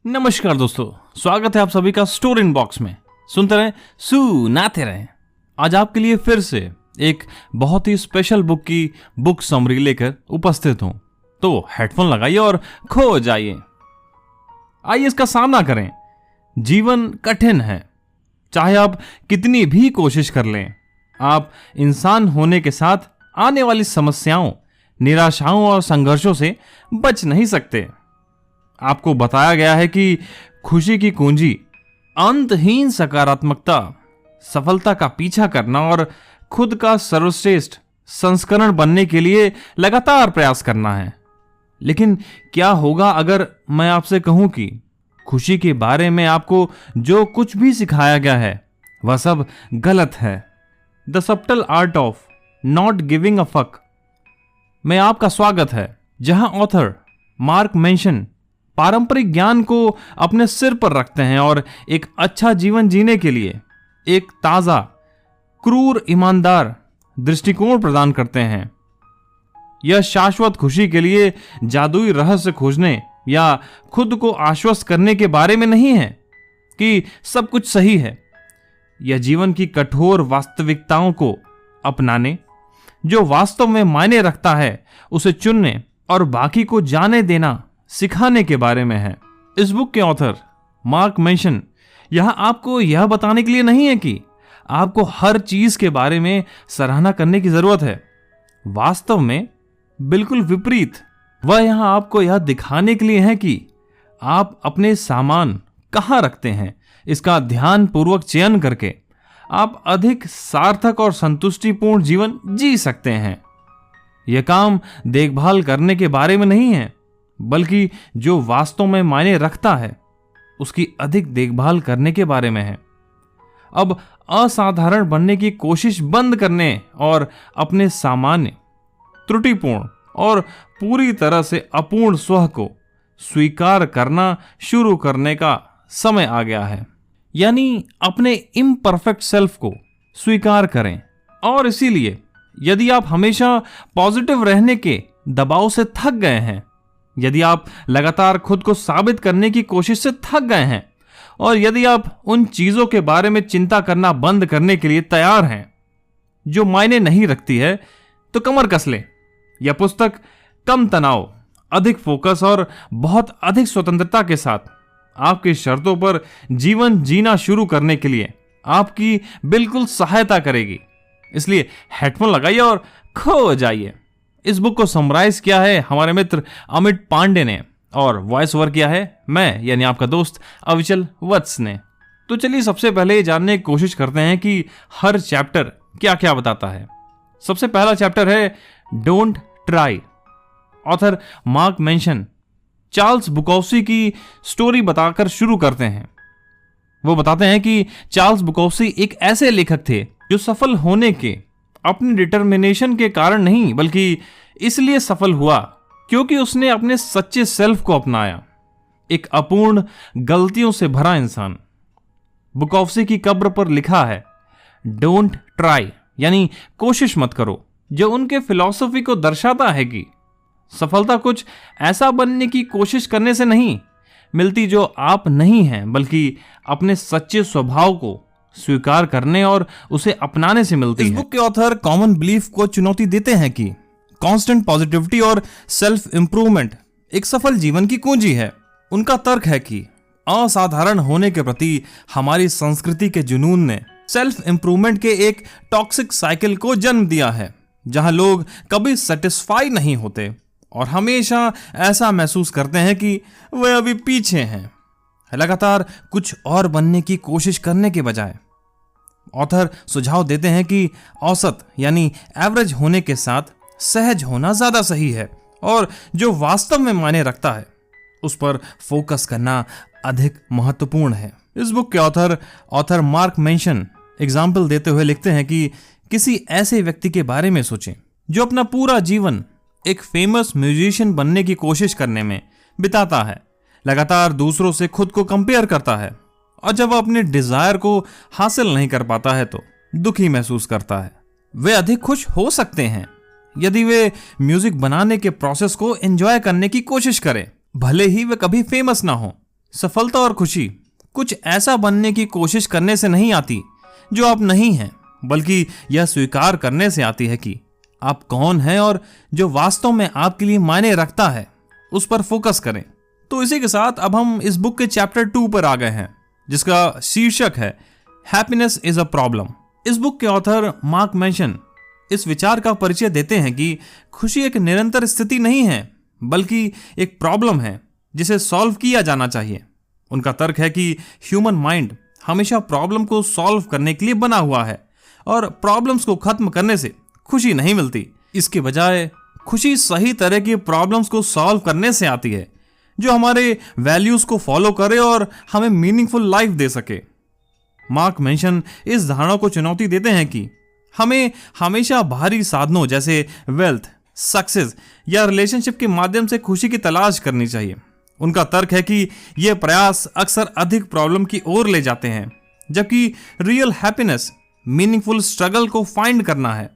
नमस्कार दोस्तों, स्वागत है आप सभी का स्टोरी इन बॉक्स में। सुनते रहें, सुनाते रहें। आज आपके लिए फिर से एक बहुत ही स्पेशल बुक की बुक समरी लेकर उपस्थित हूं, तो हेडफोन लगाइए और खो जाइए। आइए इसका सामना करें। जीवन कठिन है, चाहे आप कितनी भी कोशिश कर लें, आप इंसान होने के साथ आने वाली समस्याओं, निराशाओं और संघर्षों से बच नहीं सकते। आपको बताया गया है कि खुशी की कुंजी अंतहीन सकारात्मकता, सफलता का पीछा करना और खुद का सर्वश्रेष्ठ संस्करण बनने के लिए लगातार प्रयास करना है। लेकिन क्या होगा अगर मैं आपसे कहूं कि खुशी के बारे में आपको जो कुछ भी सिखाया गया है वह सब गलत है। The subtle art of not giving a fuck में आपका स्वागत है, जहां ऑथर मार्क मेंशन पारंपरिक ज्ञान को अपने सिर पर रखते हैं और एक अच्छा जीवन जीने के लिए एक ताजा, क्रूर, ईमानदार दृष्टिकोण प्रदान करते हैं। यह शाश्वत खुशी के लिए जादुई रहस्य खोजने या खुद को आश्वस्त करने के बारे में नहीं है कि सब कुछ सही है। यह जीवन की कठोर वास्तविकताओं को अपनाने, जो वास्तव में मायने रखता है उसे चुनने और बाकी को जाने देना सिखाने के बारे में है। इस बुक के ऑथर मार्क मेंशन यहां आपको यह बताने के लिए नहीं है कि आपको हर चीज के बारे में सराहना करने की जरूरत है। वास्तव में बिल्कुल विपरीत, वह यहां आपको यह दिखाने के लिए है कि आप अपने सामान कहां रखते हैं, इसका ध्यानपूर्वक चयन करके आप अधिक सार्थक और संतुष्टिपूर्ण जीवन जी सकते हैं। यह काम देखभाल करने के बारे में नहीं है, बल्कि जो वास्तव में मायने रखता है उसकी अधिक देखभाल करने के बारे में है। अब असाधारण बनने की कोशिश बंद करने और अपने सामान्य, त्रुटिपूर्ण और पूरी तरह से अपूर्ण स्व को स्वीकार करना शुरू करने का समय आ गया है। यानी अपने इम्परफेक्ट सेल्फ को स्वीकार करें। और इसीलिए यदि आप हमेशा पॉजिटिव रहने के दबाव से थक गए हैं, यदि आप लगातार खुद को साबित करने की कोशिश से थक गए हैं, और यदि आप उन चीजों के बारे में चिंता करना बंद करने के लिए तैयार हैं जो मायने नहीं रखती है, तो कमर कस लें। यह पुस्तक कम तनाव, अधिक फोकस और बहुत अधिक स्वतंत्रता के साथ आपकी शर्तों पर जीवन जीना शुरू करने के लिए आपकी बिल्कुल सहायता करेगी। इसलिए हेडफोन लगाइए और खो जाइए। इस बुक को समराइज किया है हमारे मित्र अमित पांडे ने और वॉइस ओवर किया है मैं, यानी आपका दोस्त अविचल वत्स ने। तो चलिए सबसे पहले ये जानने की कोशिश करते हैं कि हर चैप्टर क्या क्या बताता है। सबसे पहला चैप्टर है don't try. Author Mark Manson Charles Bukowski की स्टोरी बताकर शुरू करते हैं। वो बताते हैं कि चार्ल्स बुकोव्स्की एक ऐसे लेखक थे जो सफल होने के अपने डिटर्मिनेशन के कारण नहीं, बल्कि इसलिए सफल हुआ क्योंकि उसने अपने सच्चे सेल्फ को अपनाया। एक अपूर्ण, गलतियों से भरा इंसान। बुकोव्स्की की कब्र पर लिखा है डोंट ट्राई, यानी कोशिश मत करो, जो उनके फिलॉसफी को दर्शाता है कि सफलता कुछ ऐसा बनने की कोशिश करने से नहीं मिलती जो आप नहीं हैं, बल्कि अपने सच्चे स्वभाव को स्वीकार करने और उसे अपनाने से मिलती है। इस बुक के ऑथर कॉमन बिलीफ को चुनौती देते हैं कि कांस्टेंट पॉजिटिविटी और सेल्फ इंप्रूवमेंट एक सफल जीवन की कुंजी है। उनका तर्क है कि असाधारण होने के प्रति हमारी संस्कृति के जुनून ने सेल्फ इंप्रूवमेंट के एक टॉक्सिक साइकिल को जन्म दिया है, जहां लोग कभी सेटिस्फाई नहीं होते और हमेशा ऐसा महसूस करते हैं कि वे अभी पीछे हैं, लगातार कुछ और बनने की कोशिश करने के बजाय। ऑथर सुझाव देते हैं कि औसत यानी एवरेज होने के साथ सहज होना ज्यादा सही है और जो वास्तव में मायने रखता है उस पर फोकस करना अधिक महत्वपूर्ण है। इस बुक के ऑथर मार्क मेंशन एग्जाम्पल देते हुए लिखते हैं कि किसी ऐसे व्यक्ति के बारे में सोचें जो अपना पूरा जीवन एक फेमस म्यूजिशियन बनने की कोशिश करने में बिताता है, लगातार दूसरों से खुद को कंपेयर करता है और जब वह अपने डिजायर को हासिल नहीं कर पाता है तो दुखी महसूस करता है। वे अधिक खुश हो सकते हैं यदि वे म्यूजिक बनाने के प्रोसेस को एंजॉय करने की कोशिश करें, भले ही वे कभी फेमस ना हो। सफलता और खुशी कुछ ऐसा बनने की कोशिश करने से नहीं आती जो आप नहीं हैं, बल्कि यह स्वीकार करने से आती है कि आप कौन हैं और जो वास्तव में आपके लिए मायने रखता है उस पर फोकस करें। तो इसी के साथ अब हम इस बुक के चैप्टर 2 पर आ गए हैं, जिसका शीर्षक है हैप्पीनेस इज अ प्रॉब्लम। इस बुक के ऑथर मार्क मेंशन इस विचार का परिचय देते हैं कि खुशी एक निरंतर स्थिति नहीं है, बल्कि एक प्रॉब्लम है जिसे सॉल्व किया जाना चाहिए। उनका तर्क है कि ह्यूमन माइंड हमेशा प्रॉब्लम को सॉल्व करने के लिए बना हुआ है और प्रॉब्लम्स को खत्म करने से खुशी नहीं मिलती। इसके बजाय खुशी सही तरह की प्रॉब्लम्स को सॉल्व करने से आती है जो हमारे वैल्यूज को फॉलो करे और हमें मीनिंगफुल लाइफ दे सके। मार्क मेंशन इस धारणा को चुनौती देते हैं कि हमें हमेशा बाहरी साधनों जैसे वेल्थ, सक्सेस या रिलेशनशिप के माध्यम से खुशी की तलाश करनी चाहिए। उनका तर्क है कि यह प्रयास अक्सर अधिक प्रॉब्लम की ओर ले जाते हैं, जबकि रियल हैप्पीनेस मीनिंगफुल स्ट्रगल को फाइंड करना है।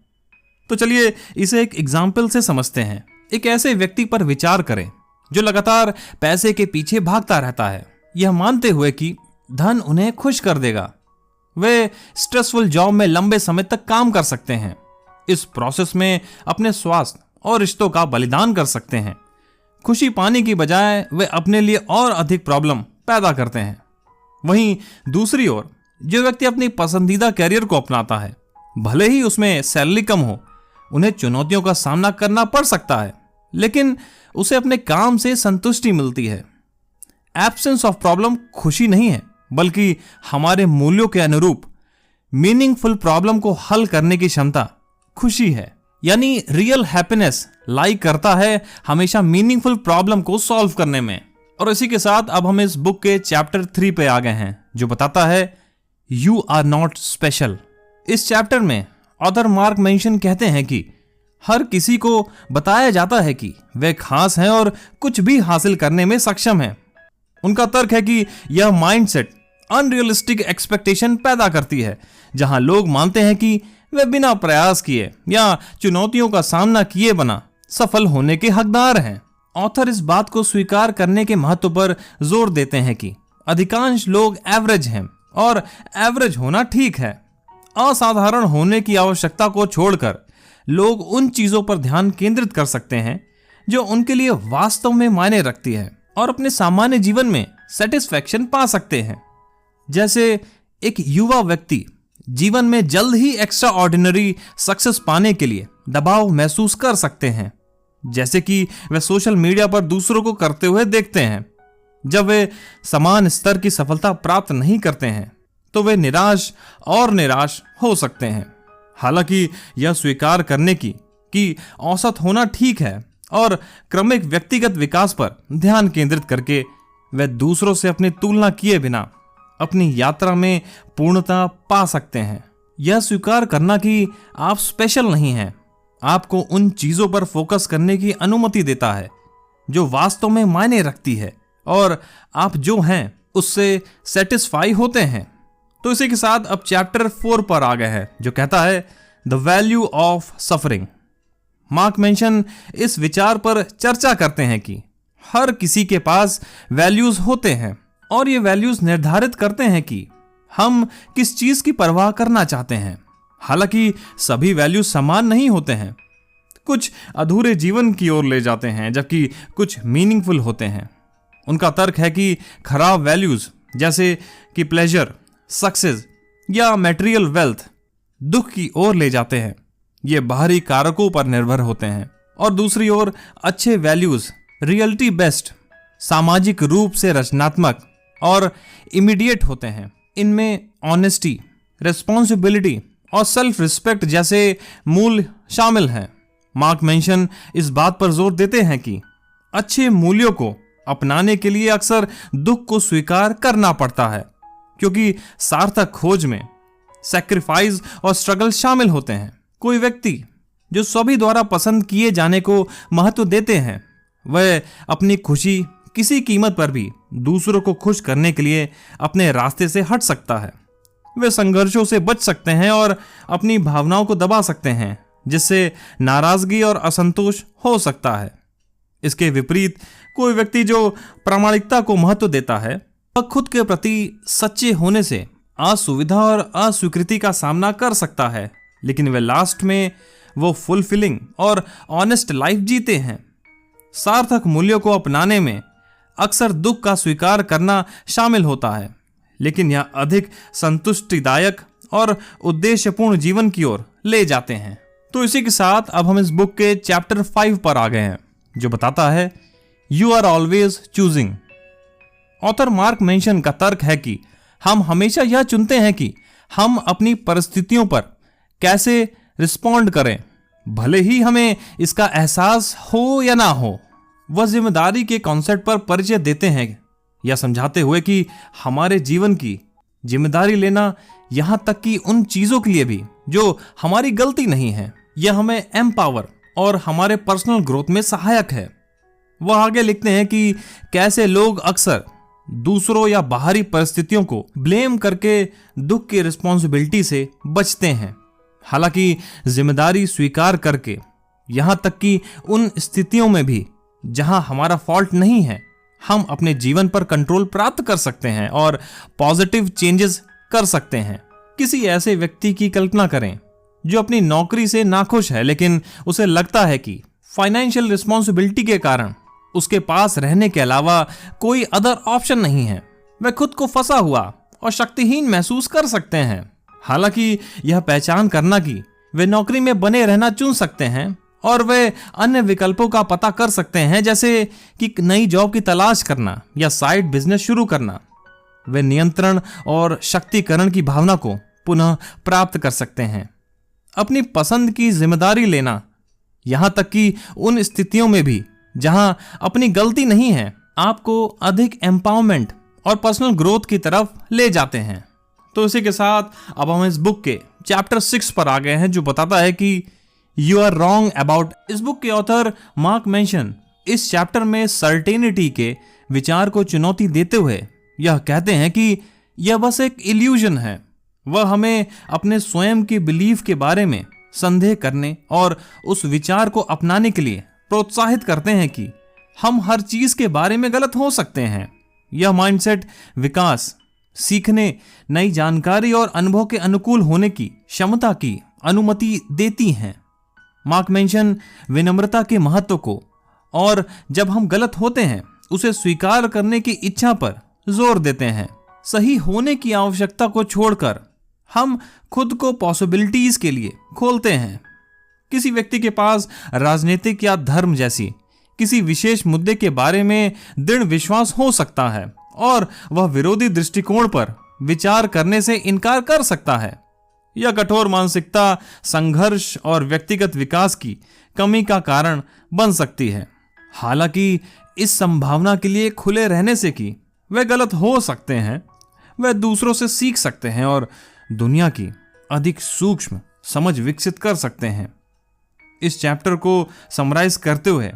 तो चलिए इसे एक एग्जाम्पल से समझते हैं। एक ऐसे व्यक्ति पर विचार करें जो लगातार पैसे के पीछे भागता रहता है, यह मानते हुए कि धन उन्हें खुश कर देगा। वे स्ट्रेसफुल जॉब में लंबे समय तक काम कर सकते हैं, इस प्रोसेस में अपने स्वास्थ्य और रिश्तों का बलिदान कर सकते हैं। खुशी पाने की बजाय वे अपने लिए और अधिक प्रॉब्लम पैदा करते हैं। वहीं दूसरी ओर जो व्यक्ति अपनी पसंदीदा कैरियर को अपनाता है, भले ही उसमें सैलरी कम हो, उन्हें चुनौतियों का सामना करना पड़ सकता है, लेकिन उसे अपने काम से संतुष्टि मिलती है। एब्सेंस ऑफ प्रॉब्लम खुशी नहीं है, बल्कि हमारे मूल्यों के अनुरूप मीनिंगफुल प्रॉब्लम को हल करने की क्षमता खुशी है। यानी रियल हैप्पीनेस लाई करता है हमेशा मीनिंगफुल प्रॉब्लम को सॉल्व करने में। और इसी के साथ अब हम इस बुक के चैप्टर 3 पे आ गए हैं, जो बताता है यू आर नॉट स्पेशल। इस चैप्टर में ऑथर मार्क मेंशन कहते हैं कि हर किसी को बताया जाता है कि वे खास हैं और कुछ भी हासिल करने में सक्षम हैं। उनका तर्क है कि यह माइंडसेट अनरियलिस्टिक एक्सपेक्टेशन पैदा करती है, जहां लोग मानते हैं कि वे बिना प्रयास किए या चुनौतियों का सामना किए बिना सफल होने के हकदार हैं। ऑथर इस बात को स्वीकार करने के महत्व पर जोर देते हैं कि अधिकांश लोग एवरेज हैं और एवरेज होना ठीक है। असाधारण होने की आवश्यकता को छोड़कर लोग उन चीजों पर ध्यान केंद्रित कर सकते हैं जो उनके लिए वास्तव में मायने रखती है और अपने सामान्य जीवन में सेटिस्फैक्शन पा सकते हैं। जैसे एक युवा व्यक्ति जीवन में जल्द ही एक्स्ट्रा ऑर्डिनरी सक्सेस पाने के लिए दबाव महसूस कर सकते हैं, जैसे कि वे सोशल मीडिया पर दूसरों को करते हुए देखते हैं। जब वे समान स्तर की सफलता प्राप्त नहीं करते हैं तो वे निराश हो सकते हैं। हालांकि यह स्वीकार करने की कि औसत होना ठीक है और क्रमिक व्यक्तिगत विकास पर ध्यान केंद्रित करके वे दूसरों से अपनी तुलना किए बिना अपनी यात्रा में पूर्णता पा सकते हैं। यह स्वीकार करना कि आप स्पेशल नहीं हैं, आपको उन चीजों पर फोकस करने की अनुमति देता है जो वास्तव में मायने रखती है और आप जो हैं उससे सेटिस्फाई होते हैं। तो इसी के साथ अब चैप्टर 4 पर आ गए हैं, जो कहता है the value of suffering. Mark mention इस विचार पर चर्चा करते हैं कि हर किसी के पास वैल्यूज होते हैं और ये वैल्यूज निर्धारित करते हैं कि हम किस चीज की परवाह करना चाहते हैं। हालांकि सभी वैल्यूज समान नहीं होते हैं, कुछ अधूरे जीवन की ओर ले जाते हैं जबकि कुछ मीनिंगफुल होते हैं। उनका तर्क है कि खराब वैल्यूज जैसे कि प्लेजर, सक्सेस या मटेरियल वेल्थ दुख की ओर ले जाते हैं, ये बाहरी कारकों पर निर्भर होते हैं। और दूसरी ओर अच्छे वैल्यूज रियलिटी बेस्ड, सामाजिक रूप से रचनात्मक और इमीडिएट होते हैं। इनमें ऑनेस्टी, रिस्पॉन्सिबिलिटी और सेल्फ रिस्पेक्ट जैसे मूल्य शामिल हैं। मार्क मेंशन इस बात पर जोर देते हैं कि अच्छे मूल्यों को अपनाने के लिए अक्सर दुख को स्वीकार करना पड़ता है, क्योंकि सार्थक खोज में सैक्रिफाइस और स्ट्रगल शामिल होते हैं। कोई व्यक्ति जो सभी द्वारा पसंद किए जाने को महत्व देते हैं, वह अपनी खुशी किसी कीमत पर भी दूसरों को खुश करने के लिए अपने रास्ते से हट सकता है। वे संघर्षों से बच सकते हैं और अपनी भावनाओं को दबा सकते हैं, जिससे नाराजगी और असंतोष हो सकता है। इसके विपरीत कोई व्यक्ति जो प्रामाणिकता को महत्व देता है, वह खुद के प्रति सच्चे होने से असुविधा और अस्वीकृति का सामना कर सकता है, लेकिन वे लास्ट में वो फुलफिलिंग और ऑनेस्ट लाइफ जीते हैं। सार्थक मूल्यों को अपनाने में अक्सर दुख का स्वीकार करना शामिल होता है, लेकिन यह अधिक संतुष्टिदायक और उद्देश्यपूर्ण जीवन की ओर ले जाते हैं। तो इसी के साथ अब हम इस बुक के चैप्टर 5 पर आ गए हैं, जो बताता है you are always choosing. Author Mark Manson का तर्क है कि हम हमेशा यह चुनते हैं कि हम अपनी परिस्थितियों पर कैसे रिस्पॉन्ड करें, भले ही हमें इसका एहसास हो या ना हो। वह जिम्मेदारी के कॉन्सेप्ट पर परिचय देते हैं, यह समझाते हुए कि हमारे जीवन की जिम्मेदारी लेना, यहां तक कि उन चीजों के लिए भी जो हमारी गलती नहीं है, यह हमें एम्पावर और हमारे पर्सनल ग्रोथ में सहायक है। वह आगे लिखते हैं कि कैसे लोग अक्सर दूसरों या बाहरी परिस्थितियों को ब्लेम करके दुख की रिस्पॉन्सिबिलिटी से बचते हैं, हालांकि जिम्मेदारी स्वीकार करके, यहां तक कि उन स्थितियों में भी जहां हमारा फॉल्ट नहीं है, हम अपने जीवन पर कंट्रोल प्राप्त कर सकते हैं और पॉजिटिव चेंजेस कर सकते हैं। किसी ऐसे व्यक्ति की कल्पना करें जो अपनी नौकरी से नाखुश है, लेकिन उसे लगता है कि फाइनेंशियल रिस्पॉन्सिबिलिटी के कारण उसके पास रहने के अलावा कोई अदर ऑप्शन नहीं है। वह खुद को फंसा हुआ और शक्तिहीन महसूस कर सकते हैं। हालांकि यह पहचान करना कि वे नौकरी में बने रहना चुन सकते हैं और वे अन्य विकल्पों का पता कर सकते हैं, जैसे कि नई जॉब की तलाश करना या साइड बिजनेस शुरू करना, वे नियंत्रण और शक्तिकरण की भावना को पुनः प्राप्त कर सकते हैं। अपनी पसंद की जिम्मेदारी लेना, यहां तक कि उन स्थितियों में भी जहां अपनी गलती नहीं है, आपको अधिक एम्पावरमेंट और पर्सनल ग्रोथ की तरफ ले जाते हैं। तो इसी के साथ अब हम इस बुक के चैप्टर 6 पर आ गए हैं, जो बताता है कि यू आर रॉन्ग अबाउट। इस बुक के ऑथर मार्क मेंशन इस चैप्टर में सर्टेनिटी के विचार को चुनौती देते हुए यह कहते हैं कि यह बस एक इल्यूजन है। वह हमें अपने स्वयं की बिलीफ के बारे में संदेह करने और उस विचार को अपनाने के लिए प्रोत्साहित करते हैं कि हम हर चीज के बारे में गलत हो सकते हैं। यह माइंडसेट विकास, सीखने, नई जानकारी और अनुभव के अनुकूल होने की क्षमता की अनुमति देती हैं। मार्क मेंशन विनम्रता के महत्व को और जब हम गलत होते हैं उसे स्वीकार करने की इच्छा पर जोर देते हैं। सही होने की आवश्यकता को छोड़कर हम खुद को पॉसिबिलिटीज के लिए खोलते हैं। किसी व्यक्ति के पास राजनीतिक या धर्म जैसी किसी विशेष मुद्दे के बारे में दृढ़ विश्वास हो सकता है और वह विरोधी दृष्टिकोण पर विचार करने से इनकार कर सकता है। यह कठोर मानसिकता संघर्ष और व्यक्तिगत विकास की कमी का कारण बन सकती है। हालांकि इस संभावना के लिए खुले रहने से कि वे गलत हो सकते हैं, वे दूसरों से सीख सकते हैं और दुनिया की अधिक सूक्ष्म समझ विकसित कर सकते हैं। इस चैप्टर को समराइज करते हुए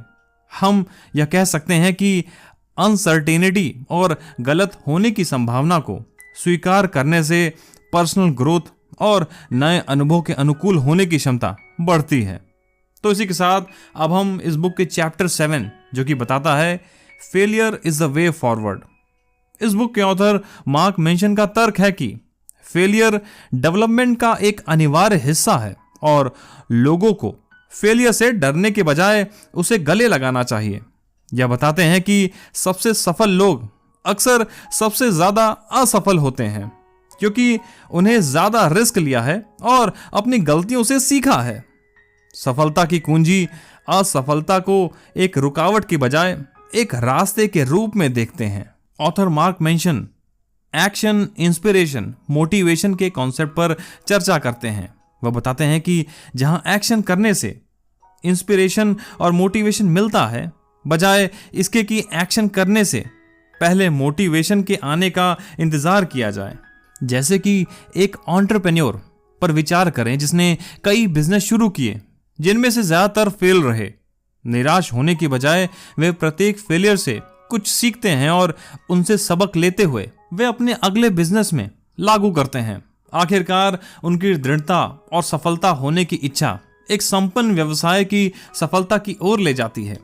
हम यह कह सकते हैं कि अनसर्टेनिटी और गलत होने की संभावना को स्वीकार करने से पर्सनल ग्रोथ और नए अनुभव के अनुकूल होने की क्षमता बढ़ती है। तो इसी के साथ अब हम इस बुक के चैप्टर 7, जो कि बताता है failure is the way forward. इस बुक के ऑथर मार्क मेंशन का तर्क है कि फेलियर डेवलपमेंट का एक अनिवार्य हिस्सा है और लोगों को फेलियर से डरने के बजाय उसे गले लगाना चाहिए। यह बताते हैं कि सबसे सफल लोग अक्सर सबसे ज्यादा असफल होते हैं, क्योंकि उन्हें ज्यादा रिस्क लिया है और अपनी गलतियों से सीखा है। सफलता की कुंजी असफलता को एक रुकावट की बजाय एक रास्ते के रूप में देखते हैं। Author Mark mention action, inspiration, motivation के कॉन्सेप्ट पर चर्चा करते हैं। वह बताते हैं कि जहां एक्शन करने से इंस्पिरेशन और मोटिवेशन मिलता है, बजाय इसके कि एक्शन करने से पहले मोटिवेशन के आने का इंतजार किया जाए। जैसे कि एक एंटरप्रेन्योर पर विचार करें जिसने कई बिजनेस शुरू किए, जिनमें से ज्यादातर फेल रहे। निराश होने की बजाय वे प्रत्येक फेलियर से कुछ सीखते हैं और उनसे सबक लेते हुए वे अपने अगले बिजनेस में लागू करते हैं। आखिरकार उनकी दृढ़ता और सफलता होने की इच्छा एक संपन्न व्यवसाय की सफलता की ओर ले जाती है।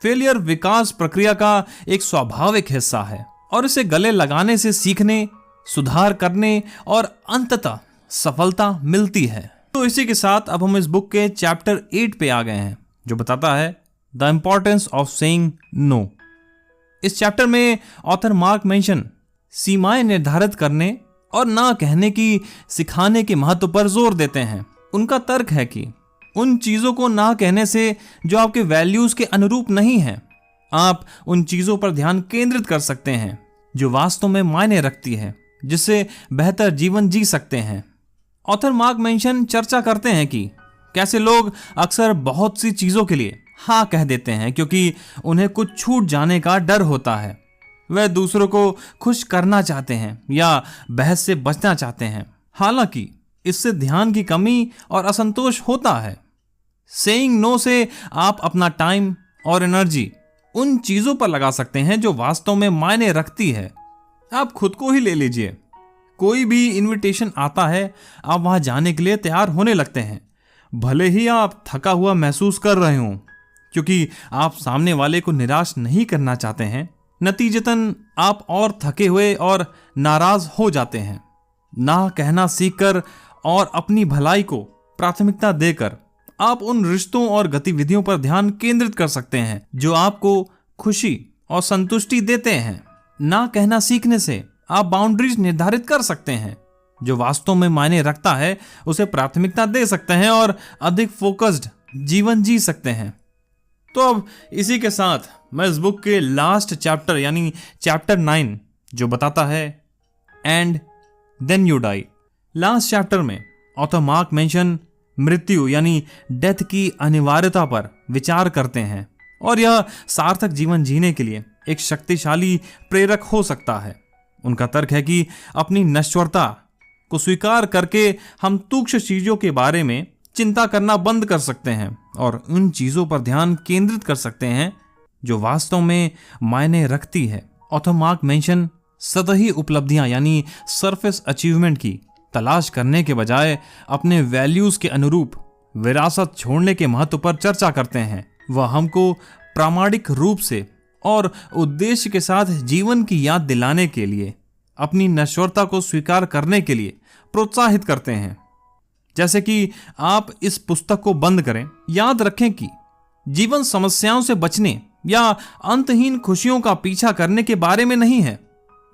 फेलियर विकास प्रक्रिया का एक स्वाभाविक हिस्सा है। और इसे गले लगाने से सीखने, सुधार करने और अंततः सफलता मिलती है। तो इसी के साथ अब हम इस बुक के चैप्टर 8 पे आ गए हैं, जो बताता है the importance of saying no. इस चैप्टर में ऑथर मार्क मेंशन सीमाएं निर्धारित करने और ना कहने की सिखाने के महत्व पर जोर देते हैं। उनका तर्क है कि उन चीजों को ना कहने से जो आपके वैल्यूज के अनुरूप नहीं है, आप उन चीजों पर ध्यान केंद्रित कर सकते हैं जो वास्तव में मायने रखती है, जिससे बेहतर जीवन जी सकते हैं। ऑथर मार्क मेंशन चर्चा करते हैं कि कैसे लोग अक्सर बहुत सी चीजों के लिए हाँ कह देते हैं क्योंकि उन्हें कुछ छूट जाने का डर होता है। वह दूसरों को खुश करना चाहते हैं या बहस से बचना चाहते हैं, हालांकि इससे ध्यान की कमी और असंतोष होता है। सेइंग नो से आप अपना टाइम और एनर्जी उन चीजों पर लगा सकते हैं जो वास्तव में मायने रखती है। आप खुद को ही ले लीजिए, कोई भी इनविटेशन आता है, आप वहां जाने के लिए तैयार होने लगते हैं, भले ही आप थका हुआ महसूस कर रहे हो, क्योंकि आप सामने वाले को निराश नहीं करना चाहते हैं। नतीजतन आप और थके हुए और नाराज हो जाते हैं। ना कहना सीखकर और अपनी भलाई को प्राथमिकता देकर आप उन रिश्तों और गतिविधियों पर ध्यान केंद्रित कर सकते हैं जो आपको खुशी और संतुष्टि देते हैं। ना कहना सीखने से आप बाउंड्रीज निर्धारित कर सकते हैं, जो वास्तव में मायने रखता है उसे प्राथमिकता दे सकते हैं और अधिक फोकस्ड जीवन जी सकते हैं। तो अब इसी के साथ मैं इस बुक के लास्ट चैप्टर यानी चैप्टर 9, जो बताता है and then you die. Last chapter में ऑथर मार्क मेंशन मृत्यु यानी डेथ की अनिवार्यता पर विचार करते हैं और यह सार्थक जीवन जीने के लिए एक शक्तिशाली प्रेरक हो सकता है। उनका तर्क है कि अपनी नश्वरता को स्वीकार करके हम तुच्छ चीजों के बारे में चिंता करना बंद कर सकते हैं और उन चीजों पर ध्यान केंद्रित कर सकते हैं जो वास्तव में मायने रखती है। ऑथर मार्क मेंशन सतही उपलब्धियां यानी सरफेस अचीवमेंट की तलाश करने के बजाय अपने वैल्यूज के अनुरूप विरासत छोड़ने के महत्व पर चर्चा करते हैं। वह हमको प्रामाणिक रूप से और उद्देश्य के साथ जीवन की याद दिलाने के लिए अपनी नश्वरता को स्वीकार करने के लिए प्रोत्साहित करते हैं। जैसे कि आप इस पुस्तक को बंद करें, याद रखें कि जीवन समस्याओं से बचने या अंतहीन खुशियों का पीछा करने के बारे में नहीं है,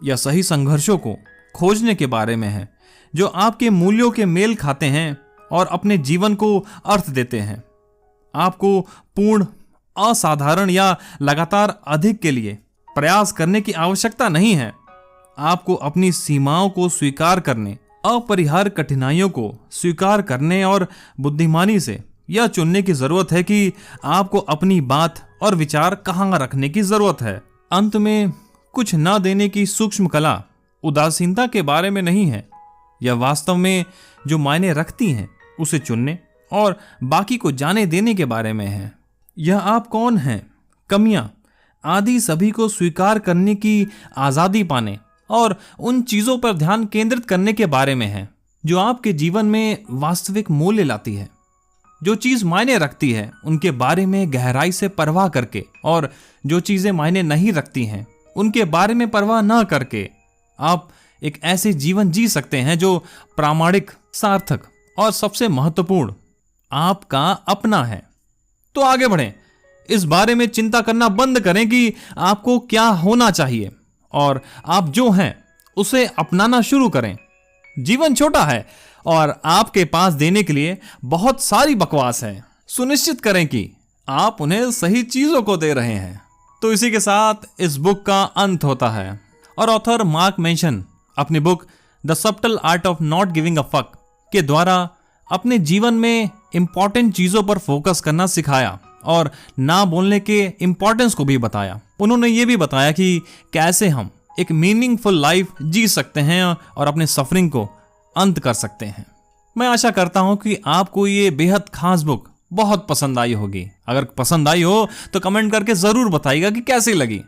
यह सही संघर्षों को खोजने के बारे में है जो आपके मूल्यों के मेल खाते हैं और अपने जीवन को अर्थ देते हैं। आपको पूर्ण, असाधारण या लगातार अधिक के लिए प्रयास करने की आवश्यकता नहीं है। आपको अपनी सीमाओं को स्वीकार करने, अपरिहार्य कठिनाइयों को स्वीकार करने और बुद्धिमानी से यह चुनने की जरूरत है कि आपको अपनी बात और विचार कहाँ रखने की जरूरत है। अंत में कुछ न देने की सूक्ष्म कला उदासीनता के बारे में नहीं है, यह वास्तव में जो मायने रखती हैं उसे चुनने और बाकी को जाने देने के बारे में है। यह आप कौन हैं, कमियां आदि सभी को स्वीकार करने की आजादी पाने और उन चीजों पर ध्यान केंद्रित करने के बारे में है जो आपके जीवन में वास्तविक मूल्य लाती है। जो चीज मायने रखती है उनके बारे में गहराई से परवाह करके और जो चीजें मायने नहीं रखती हैं उनके बारे में परवाह न करके आप एक ऐसे जीवन जी सकते हैं जो प्रामाणिक, सार्थक और सबसे महत्वपूर्ण आपका अपना है। तो आगे बढ़ें, इस बारे में चिंता करना बंद करें कि आपको क्या होना चाहिए और आप जो हैं उसे अपनाना शुरू करें। जीवन छोटा है और आपके पास देने के लिए बहुत सारी बकवास है। सुनिश्चित करें कि आप उन्हें सही चीजों को दे रहे हैं। तो इसी के साथ इस बुक का अंत होता है और ऑथर मार्क मेंशन अपनी book the subtle art of not giving a fuck के द्वारा अपने जीवन में इंपॉर्टेंट चीजों पर फोकस करना सिखाया और ना बोलने के इंपॉर्टेंस को भी बताया। उन्होंने ये भी बताया कि कैसे हम एक मीनिंगफुल लाइफ जी सकते हैं और अपने सफरिंग को अंत कर सकते हैं। मैं आशा करता हूं कि आपको ये बेहद खास बुक बहुत पसंद आई होगी। अगर पसंद आई हो तो कमेंट करके जरूर बताइएगा कि कैसी लगी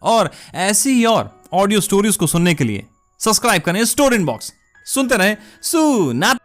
और ऐसी ही और ऑडियो स्टोरीज को सुनने के लिए सब्सक्राइब करें स्टोरी इन बॉक्स। सुनते रहें सुना।